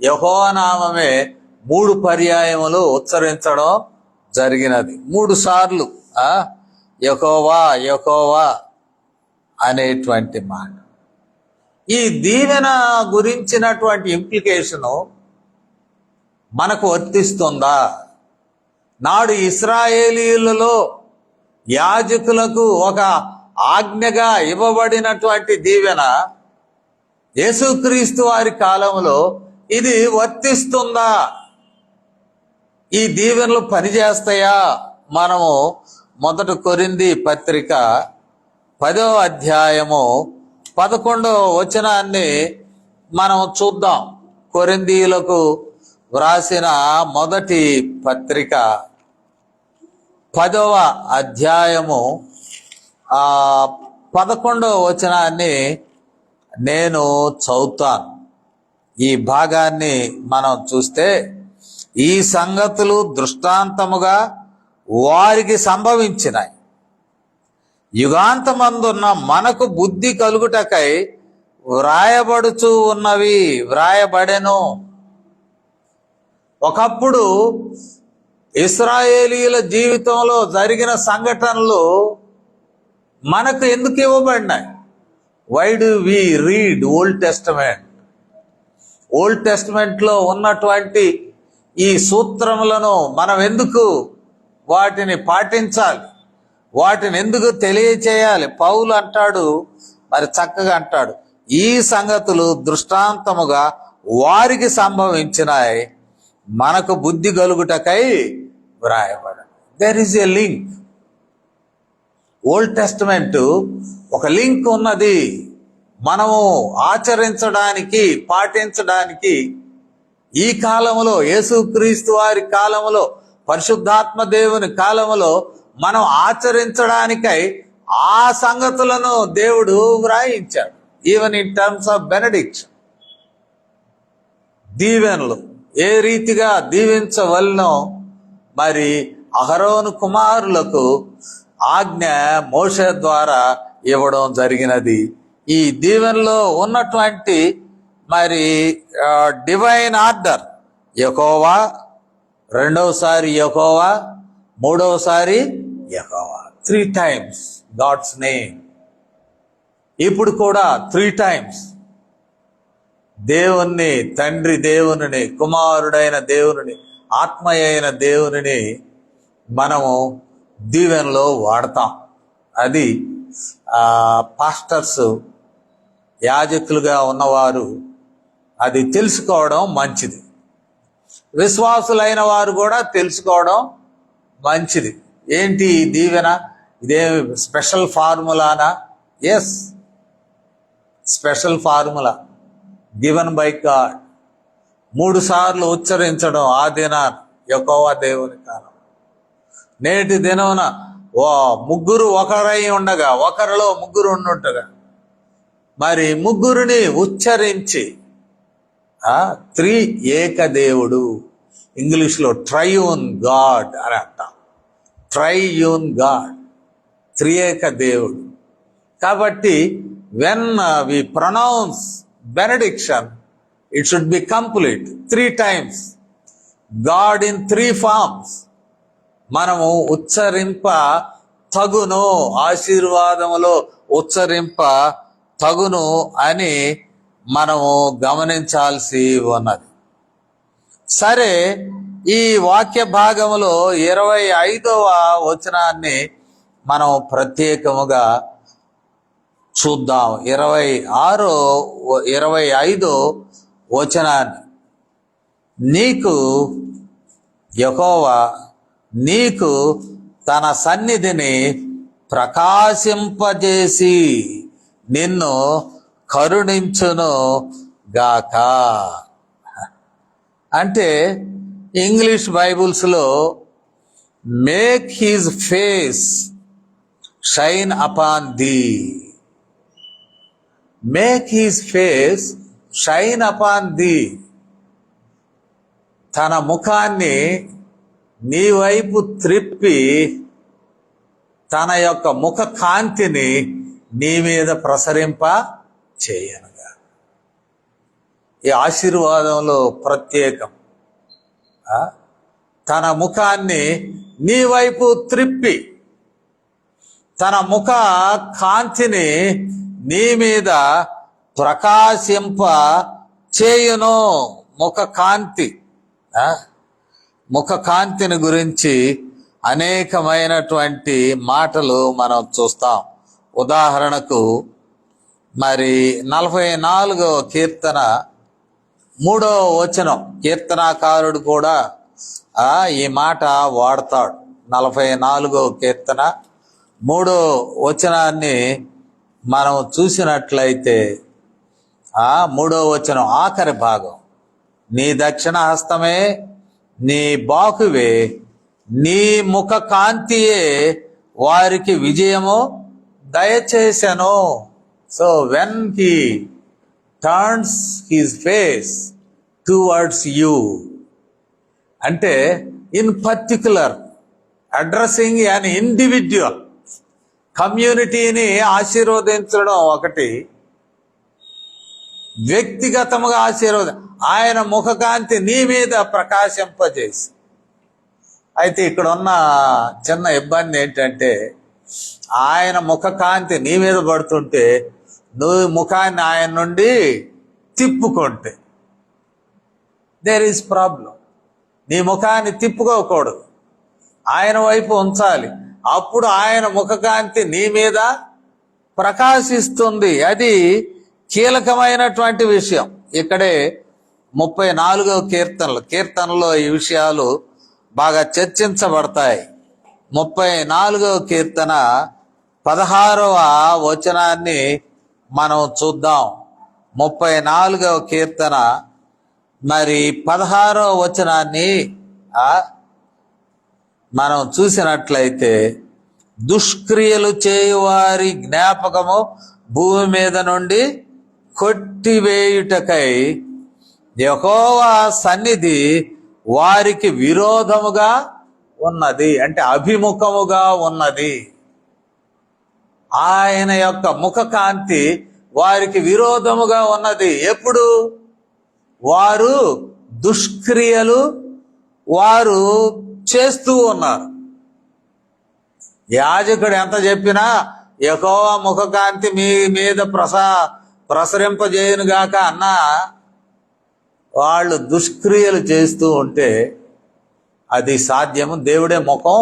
యెహోవా నామమే 3 పర్యాయములు ఉచ్చరించడం జరిగినది. 3 సార్లు యెహోవా యెహోవా అనేటువంటి మాట. ఈ దీవెన గురించినటువంటి ఇంప్లికేషను మనకు వర్తిస్తుందా? నాడు ఇశ్రాయేలీయులలో యాజకులకు ఒక ఆజ్ఞగా ఇవ్వబడినటువంటి దీవెన యేసుక్రీస్తు వారి కాలంలో ఇది వర్తిస్తుందా? ఈ దీవెనలు పనిచేస్తాయా? మనము 1 కొరింథీ పత్రిక 10వ అధ్యాయము 11వ వచనాన్ని మనం చూద్దాం. కొరింథీయులకు వ్రాసిన మొదటి పత్రిక 10వ అధ్యాయము 11వ వచనాన్ని నేను చదువుతాను. ఈ భాగాన్ని మనం చూస్తే, ఈ సంగతులు దృష్టాంతముగా వారికి సంభవించినాయి, యుగాంతమందున్న మనకు బుద్ధి కలుగుటకై వ్రాయబడుచు ఉన్నవి, వ్రాయబడెను. ఒకప్పుడు ఇశ్రాయేలీయుల జీవితంలో జరిగిన సంఘటనలు మనకు ఎందుకు ఇవ్వబడినాయి? Why do we read old testament? Old టెస్టమెంట్లో ఉన్నటువంటి ఈ సూత్రములను మనం ఎందుకు వాటిని పాటించాలి? వాటిని ఎందుకు తెలియచేయాలి? పౌలు అంటాడు, మరి చక్కగా అంటాడు, ఈ సంగతులు దృష్టాంతముగా వారికి సంభవించినాయి, మనకు బుద్ధి కలుగుటకై వ్రాయబడి. There is a link. Old testament ఒక లింక్ ఉన్నది. మనము ఆచరించడానికి, పాటించడానికి ఈ కాలంలో, యేసుక్రీస్తు వారి కాలంలో, పరిశుద్ధాత్మ దేవుని కాలంలో మనం ఆచరించడానికై ఆ సంగతులను దేవుడు వ్రాయించాడు. Even in terms of benediction, దీవెనలు ఏ రీతిగా దీవించవలనో మరి అహరోను కుమారులకు ఆజ్ఞ మోషే ద్వారా ఇవ్వడం జరిగినది. ఈ దీవెనలో ఉన్నటువంటి మరి డివైన్ ఆర్డర్, యెహోవా, రెండవసారి యెహోవా, మూడవసారి యెహోవా, 3 times గాడ్స్ నేమ్. ఇప్పుడు కూడా 3 times దేవుణ్ణి, తండ్రి దేవుని, కుమారుడైన దేవుని, ఆత్మ అయిన దేవుని మనము దీవెనలో వాడతాం. అది పాస్టర్స్, యాజకులుగా ఉన్నవారు అది తెలుసుకోవడం మంచిది. విశ్వాసులైన వారు కూడా తెలుసుకోవడం మంచిది. ఏంటి ఈ దీవెన? ఇదే special formula? Yes, special formula given by God. 3 సార్లు ఉచ్చరించడం ఆ దినాన్ని యెహోవా దేవుని కాలం. నేటి దినమున ముగ్గురు ఒకరై ఉండగా, ఒకరిలో ముగ్గురు ఉండుంటగా, మరి ముగ్గురిని ఉచ్చరించి 3 ఏకదేవుడు, ఇంగ్లీష్లో ట్రైయూన్ గాడ్ అని అంటాం. ట్రైయూన్ గాడ్, 3 ఏకదేవుడు. కాబట్టి when we pronounce benediction, it should be complete 3 times. God in 3 forms. మనము ఉచ్చరింప తగును, ఆశీర్వాదములో ఉచ్చరింప తగును అని మనము గమనించాల్సి ఉన్నది. సరే, ఈ వాక్య భాగములో 25వ వచనాన్ని మనం ప్రత్యేకముగా చూద్దాం. 25వ వచనాన్ని, నీకు యెహోవా నీకు తన సన్నిధిని ప్రకాశింపజేసి నిన్ను కరుణించును గాక. అంటే ఇంగ్లీష్ బైబుల్స్లో make his face shine upon thee, make his face shine upon thee, తన ముఖాన్ని నీ వైపు త్రిప్పి తన యొక్క ముఖ కాంతిని నీ మీద ప్రసరింప చేయనుగా. ఈ ఆశీర్వాదంలో ప్రత్యేకం. తన ముఖాన్ని నీ వైపు త్రిప్పి తన ముఖ కాంతిని నీ మీద ప్రకాశింప చేయును. ముఖ కాంతి, ముఖ కాంతిని గురించి అనేకమైనటువంటి మాటలు మనం చూస్తాం. ఉదాహరణకు మరి 44వ కీర్తన 3వ వచనం, కీర్తనాకారుడు కూడా ఈ మాట వాడతాడు. 44వ కీర్తన 3వ వచనాన్ని మనం చూసినట్లయితే 3వ వచనం ఆఖరి భాగం, నీ దక్షిణ హస్తమే, నీ బాకువే, నీ ముఖ కాంతియే వారికి విజయము దయచేసెను. So when he turns his face towards you, అంటే in particular addressing an individual, కమ్యూనిటీని ఆశీర్వదించడం ఒకటి, వ్యక్తిగతముగా ఆశీర్వాదం. ఆయన ముఖకాంతి నీ మీద ప్రకాశింపజేసి. అయితే ఇక్కడ ఉన్న చిన్న ఇబ్బంది ఏంటంటే, ఆయన ముఖకాంతి నీ మీద పడుతుంటే నువ్వు ముఖాన్ని ఆయన నుండి తిప్పుకుంటే దేర్ ఈజ్ ప్రాబ్లం. నీ ముఖాన్ని తిప్పుకోకూడదు, ఆయన వైపు ఉంచాలి. అప్పుడు ఆయన ముఖకాంతి నీ మీద ప్రకాశిస్తుంది. అది కీలకమైనటువంటి విషయం. ఇక్కడే 34వ కీర్తనలో ఈ విషయాలు బాగా చర్చించబడతాయి. 34వ కీర్తన 16వ వచనాన్ని మనం చూద్దాం. 34వ కీర్తన మరి 16వ వచనాన్ని మనం చూసినట్లయితే, దుష్క్రియలు చేయువారి జ్ఞాపకము భూమి మీద నుండి కొట్టివేయుటకై యెహోవా సన్నిధి వారికి విరోధముగా ఉన్నది, అంటే అభిముఖముగా ఉన్నది. ఆయన యొక్క ముఖకాంతి వారికి విరోధముగా ఉన్నది. ఎప్పుడు? వారు దుష్క్రియలు వారు చేస్తూ ఉన్నారు. యాజకుడు ఎంత చెప్పినా యెహోవా ముఖకాంతి మీ మీద ప్రసరింపజేయునుగాక అన్నా వాళ్ళు దుష్క్రియలు చేస్తూ ఉంటే అది సాధ్యము. దేవుడే ముఖం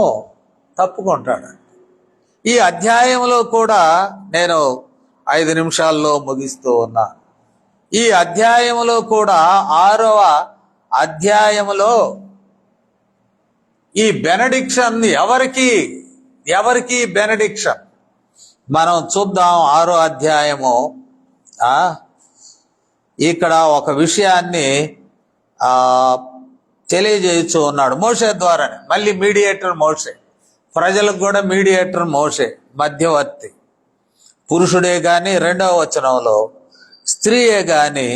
తప్పుకుంటాడు. ఈ అధ్యాయంలో కూడా నేను 5 నిమిషాల్లో ముగిస్తూ ఉన్నా. ఈ అధ్యాయంలో కూడా 6వ అధ్యాయంలో ఈ బెనడిక్షన్ ఎవరికి బెనడిక్షన్ మనం చూద్దాం. 6వ అధ్యాయము ఇక్కడ ఒక విషయాన్ని తెలియజేయచ్చు ఉన్నాడు మోషే ద్వారానే. మళ్ళీ మీడియేటర్ మోషే, ప్రజలకు కూడా మీడియేటర్ మోషే, మధ్యవర్తి. పురుషుడే గాని 2వ వచనంలో స్త్రీయే గాని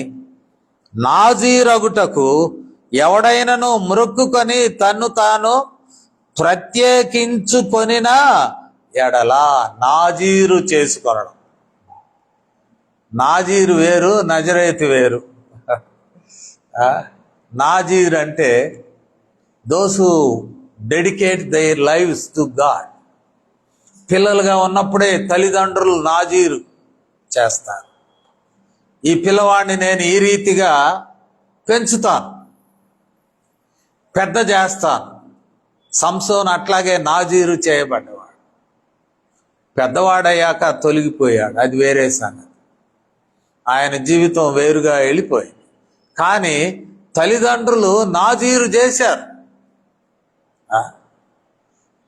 నాజీరగుటకు ఎవడైనను మ్రొక్కుకొని తన్ను తాను ప్రత్యేకించుకొనిన ఎడల, నాజీరు చేసుకొనడం. నాజీరు వేరు, నజరేతు వేరు. నాజీర్ అంటే those who dedicate their lives to God. పిల్లలుగా ఉన్నప్పుడే తల్లిదండ్రులు నాజీరు చేస్తారు. ఈ పిల్లవాడిని నేను ఈ రీతిగా పెంచుతాను, పెద్ద చేస్తాను. సంసోను అట్లాగే నాజీరు చేయబడ్డవాడు. పెద్దవాడయ్యాక తొలగిపోయాడు, అది వేరే సంగతి. ఆయన జీవితం వేరుగా వెళ్ళిపోయింది. కానీ తల్లిదండ్రులు నాజీరు చేశారు.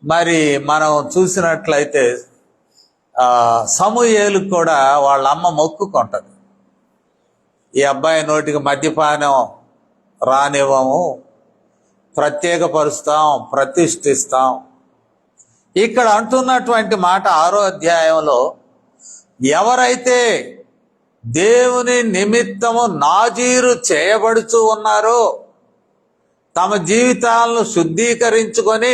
మరి మనం చూసినట్లయితే సమూయేలు కూడా వాళ్ళ అమ్మ మొక్కుకుంటది, ఈ అబ్బాయి నోటికి మద్యపానం రానివ్వము, ప్రత్యేకపరుస్తాం, ప్రతిష్ఠిస్తాం. ఇక్కడ అంటున్నటువంటి మాట 6వ అధ్యాయంలో, ఎవరైతే దేవుని నిమిత్తము నాజీరు చేయబడుచూ ఉన్నారో, తమ జీవితాలను శుద్ధీకరించుకొని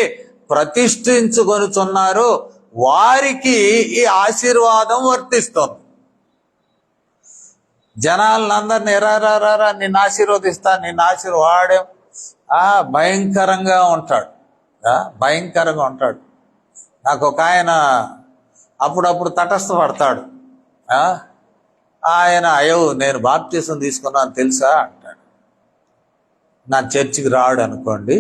ప్రతిష్ఠించుకొనుచున్నారో వారికి ఈ ఆశీర్వాదం వర్తిస్తుంది. జనాలందరినీ ఎరారా నిన్ను ఆశీర్వదిస్తా, నిన్ను ఆశీర్వాడే భయంకరంగా ఉంటాడు, భయంకరంగా ఉంటాడు. నాకు ఒక ఆయన అప్పుడప్పుడు తటస్థపడతాడు. ఆయన అయ్యో నేను బాప్తిసం తీసుకున్నాను తెలుసా అంటాడు. నా చర్చికి రాడు అనుకోండి,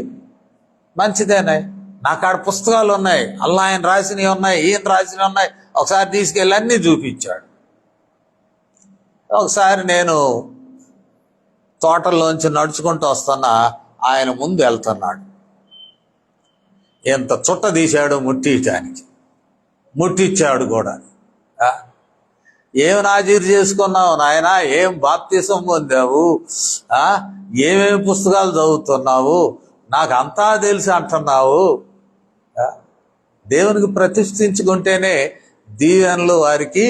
మంచిదేనే, నాకు ఆడ పుస్తకాలు ఉన్నాయి, అల్లా ఆయన రాసినవి ఉన్నాయి, ఈయన రాసినవి ఉన్నాయి, ఒకసారి తీసుకెళ్ళి అన్నీ చూపించాడు. ఒకసారి నేను తోటల్లోంచి నడుచుకుంటూ వస్తున్నా, ఆయన ముందు వెళ్తున్నాడు. ఎంత చుట్ట తీశాడు ముట్టించడానికి, ముట్టించాడు కూడా. ఏం నాజీరు చేసుకున్నావు నాయన, ఏం బాప్తిసం పొందావు, ఏమేమి పుస్తకాలు చదువుతున్నావు, నాకు అంతా తెలిసి అంటున్నావు. దేవునికి ప్రతిష్ఠించుకుంటేనే దీవెనలు వారికి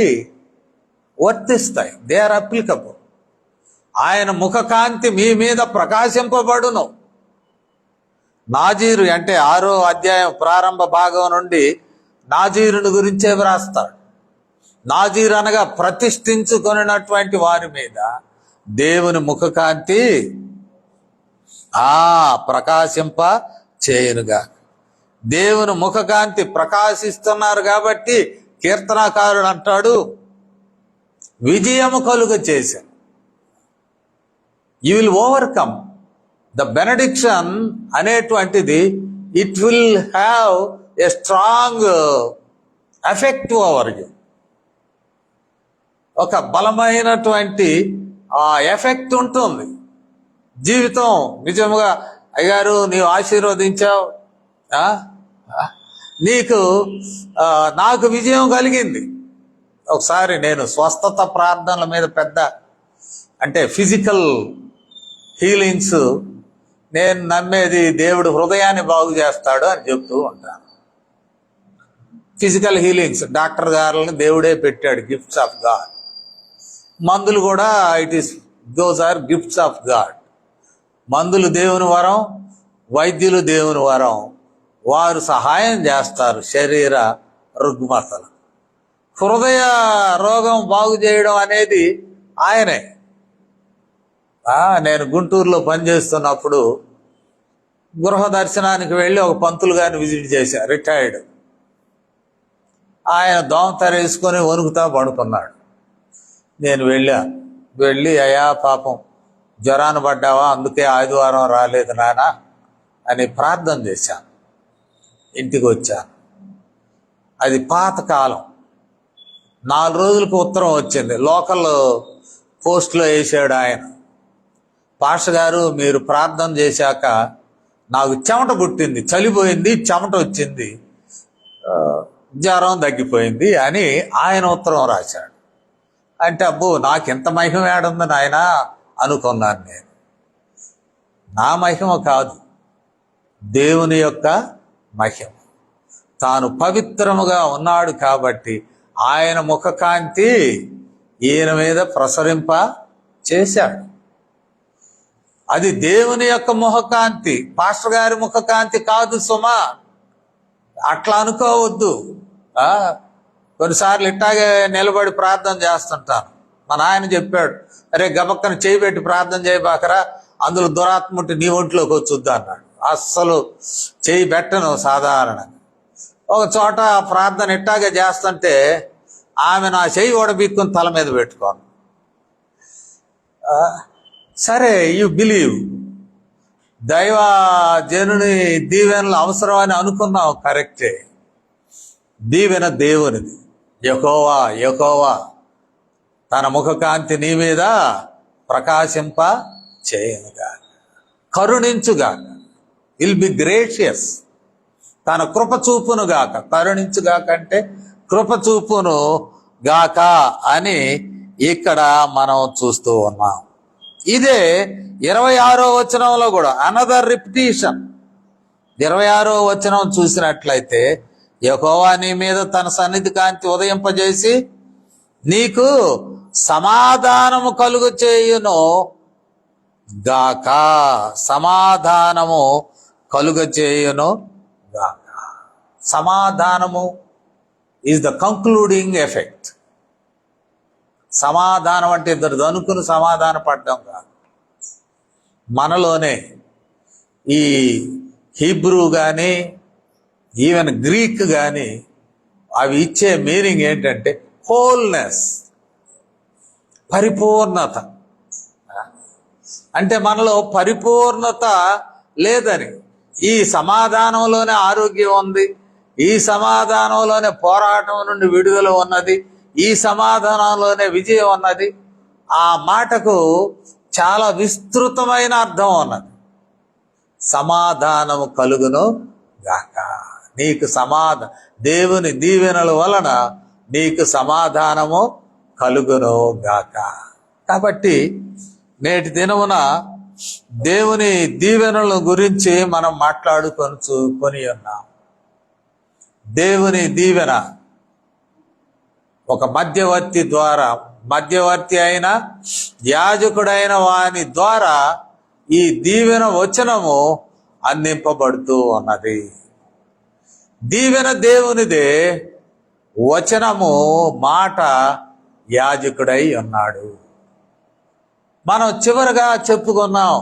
వర్తిస్తాయి. They are applicable. ఆయన ముఖకాంతి మీ మీద ప్రకాశింపబడును. నాజీరు అంటే 6వ అధ్యాయం ప్రారంభ భాగం నుండి నాజీరుని గురించే వ్రాస్తాడు. నాజీరు అనగా ప్రతిష్ఠించుకొనినటువంటి వారి మీద దేవుని ముఖకాంతి ప్రకాశింప చేయునుగా. దేవుని ముఖకాంతి ప్రకాశిస్తున్నారు కాబట్టి కీర్తనాకారుడు అంటాడు, విజయము కలుగ చేశాను. You will overcome. The benediction అనేటువంటిది it will have a strong effect over you. ఒక బలమైనటువంటి ఆ ఎఫెక్ట్ ఉంటుంది. జీవితం నిజముగా అయ్యారు నీవు ఆశీర్వదించావు, నీకు నాకు విజయం కలిగింది. ఒకసారి నేను స్వస్థత ప్రార్థనల మీద పెద్ద అంటే ఫిజికల్ హీలింగ్స్, నేను నమ్మేది దేవుడు హృదయాన్ని బాగు చేస్తాడు అని చెప్తూ ఉంటాను. ఫిజికల్ హీలింగ్స్ డాక్టర్ గారులను దేవుడే పెట్టాడు, గిఫ్ట్స్ ఆఫ్ గాడ్. మందులు కూడా those are gifts of God. మందులు దేవుని వరం, వైద్యులు దేవుని వరం. వారు సహాయం చేస్తారు శరీర రుగ్మతలు. హృదయ రోగం బాగు చేయడం అనేది ఆయనే. నేను గుంటూరులో పనిచేస్తున్నప్పుడు గృహ దర్శనానికి వెళ్ళి ఒక పంతులు గారిని విజిట్ చేశా, రిటైర్డ్. ఆయన దోమతెర వేసుకొని వణుకుతా పడుకున్నాడు. నేను వెళ్ళి అయ్యా పాపం జ్వరాన్ని పడ్డావా, అందుకే ఆదివారం రాలేదు నానా అని ప్రార్థన చేశాను. ఇంటికి వచ్చాను. అది పాతకాలం. 4 రోజులకు ఉత్తరం వచ్చింది, లోకల్ పోస్ట్లో వేసాడు ఆయన. పాస్టర్ గారు మీరు ప్రార్థన చేశాక నాకు చెమట పుట్టింది, చలిపోయింది, చెమట వచ్చింది, జ్వరం తగ్గిపోయింది అని ఆయన ఉత్తరం రాశాడు. అంటే అబ్బో నాకెంత మహిమ ఏడుంది నాయన అనుకున్నాను నేను. నా మహిమ కాదు, దేవుని యొక్క మహిమ. తాను పవిత్రముగా ఉన్నాడు కాబట్టి ఆయన ముఖకాంతి ఈయన మీద ప్రసరింప చేశాడు. అది దేవుని యొక్క ముఖకాంతి, పాస్టర్ గారి ముఖకాంతి కాదు సుమా. అట్లా అనుకోవద్దు. కొన్నిసార్లు ఇట్టాగే నిలబడి ప్రార్థన చేస్తుంటాను. మా నాయన చెప్పాడు, అరే గబక్కన చేయి పెట్టి ప్రార్థన చేయబాకరా, అందులో దురాత్మ ఉంటే నీ ఒంట్లోకి వచ్చుద్దా అన్నాడు. అస్సలు చేయి పెట్టను సాధారణంగా. ఒక చోట ప్రార్థన ఇట్టాగే చేస్తుంటే ఆమె నా చేయి ఓడబిక్కుని తల మీద పెట్టుకోను. సరే, యు బిలీవ్, దైవ జనుని దీవెనలు అవసరం అని అనుకున్నావు, కరెక్టే. దీవెన దేవునిది. యెహోవా తన ముఖకాంతి నీ మీద ప్రకాశింప చేయనుగా, కరుణించుగాక. విల్ బి గ్రేషియస్, తన కృప చూపును గాక. కరుణించుగాక అంటే కృప చూపును గాక అని ఇక్కడ మనం చూస్తూ ఉన్నాం. ఇదే 26వ వచనంలో కూడా అనదర్ రిపిటీషన్. 26వ వచనం చూసినట్లయితే, యెహోవా నీ మీద తన సన్నిధి కాంతి ఉదయింపజేసి నీకు సమాధానము కలుగు చేయును గాక. సమాధానము కలుగ చేయును గాక. సమాధానము ఈజ్ ద కంక్లూడింగ్ ఎఫెక్ట్. సమాధానం అంటే ఇద్దరు దనుకుని సమాధాన పడ్డం కాదు. మనలోనే ఈ హీబ్రూ కానీ ఈవెన్ గ్రీక్ కానీ అవి ఇచ్చే మీనింగ్ ఏంటంటే హోల్నెస్, పరిపూర్ణత. అంటే మనలో పరిపూర్ణత లేదని. ఈ సమాధానంలోనే ఆరోగ్యం ఉంది, ఈ సమాధానంలోనే పోరాటం నుండి విడుదల ఉన్నది, ఈ సమాధానంలోనే విజయం ఉన్నది. ఆ మాటకు చాలా విస్తృతమైన అర్థం ఉన్నది. సమాధానము కలుగును గాక. నీకు దేవుని దీవెనల వలన నీకు సమాధానము కలుగును గాక. కాబట్టి నేటి దినమున దేవుని దీవెనల గురించి మనం మాట్లాడుకొని ఉన్నాం. దేవుని దీవెన ఒక మధ్యవర్తి అయిన యాజకుడైన వాని ద్వారా ఈ దీవెన వచనము అందింపబడుతూ ఉన్నది. దీవెన దేవునిదే, వచనము మాట యాజకుడై ఉన్నాడు. మనం చివరిగా చెప్పుకున్నాం,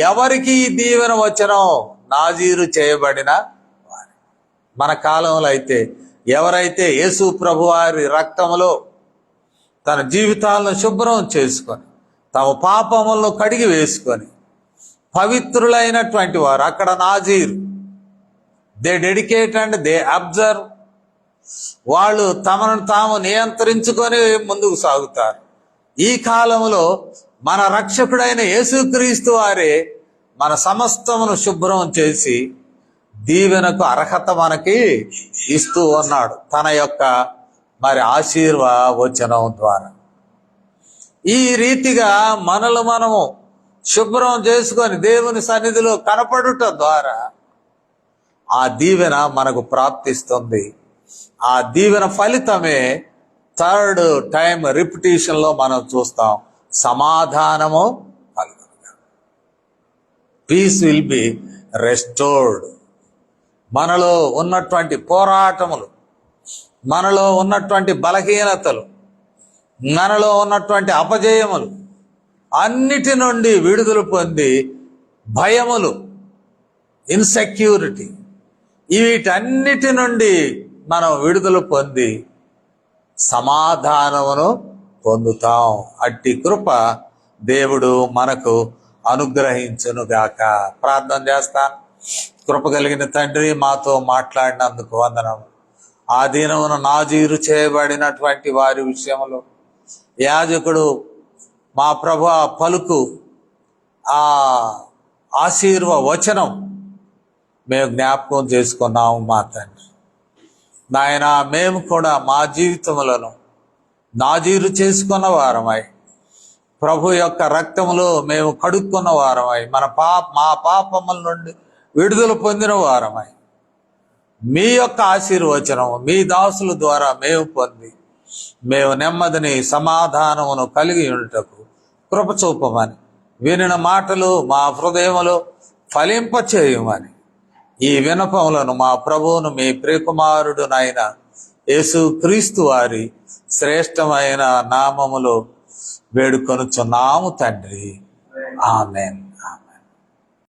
ఎవరికి ఈ దీవెన వచనం? నాజీరు చేయబడిన వారి. మన కాలంలో అయితే ఎవరైతే యేసు ప్రభువారి రక్తములో తన జీవితాలను శుభ్రం చేసుకొని తమ పాపములను కడిగి వేసుకొని పవిత్రులైనటువంటి వారు, అక్కడ నాజీరు, they dedicate and they observe, వాళ్ళు తమను తాము నియంత్రించుకొని ముందుకు సాగుతారు. ఈ కాలంలో మన రక్షకుడైన యేసుక్రీస్తు వారే మన సమస్తమును శుభ్రం చేసి దీవెనకు అర్హత మనకి ఇస్తూ ఉన్నాడు తన యొక్క ఆశీర్వచనం ద్వారా. ఈ రీతిగా మనము శుభ్రం చేసుకొని దేవుని సన్నిధిలో కనపడుట ద్వారా ఆ దీవెన మనకు ప్రాప్తిస్తుంది. ఆ దీవెన ఫలితమే థర్డ్ టైం రిపిటీషన్లో మనం చూస్తాం, సమాధానము కలుగునుగా. Peace will be restored. మనలో ఉన్నటువంటి పోరాటములు, మనలో ఉన్నటువంటి బలహీనతలు, మనలో ఉన్నటువంటి అపజయములు అన్నిటి నుండి విడుదల పొంది, భయములు, ఇన్సెక్యూరిటీ, వీటన్నిటి నుండి మనం విడుదల పొంది సమాధానమును పొందుతాం. అట్టి కృప దేవుడు మనకు అనుగ్రహించునుగాక. ప్రార్థన చేస్తాను. కృప కలిగిన తండ్రి, మాతో మాట్లాడినందుకు వందనం. ఆ దినమున నాజీరు చేయబడినటువంటి వారి విషయంలో యాజకుడు మా ప్రభు పలుకు ఆ ఆశీర్వచనం మేము జ్ఞాపకం చేసుకున్నాము మా తండ్రి. నాయన, మేము కూడా మా జీవితములను నాజీరు చేసుకున్న వారమై, ప్రభు యొక్క రక్తములో మేము కడుక్కున్న వారమై, మా పాపముల నుండి విడుదల పొందిన వారమై, మీ యొక్క ఆశీర్వచనం మీ దాసుల ద్వారా మేము పొంది మేము నెమ్మదిని సమాధానమును కలిగి ఉండుటకు కృప చూపమని, వినిన మాటలు మా హృదయములో ఫలింపచేయమని ఈ విన్నపములను మా ప్రభువును మీ ప్రియకుమారుడునైన యేసుక్రీస్తు వారి శ్రేష్టమైన నామములో వేడుకొనుచున్నాము తండ్రి. ఆమేన్.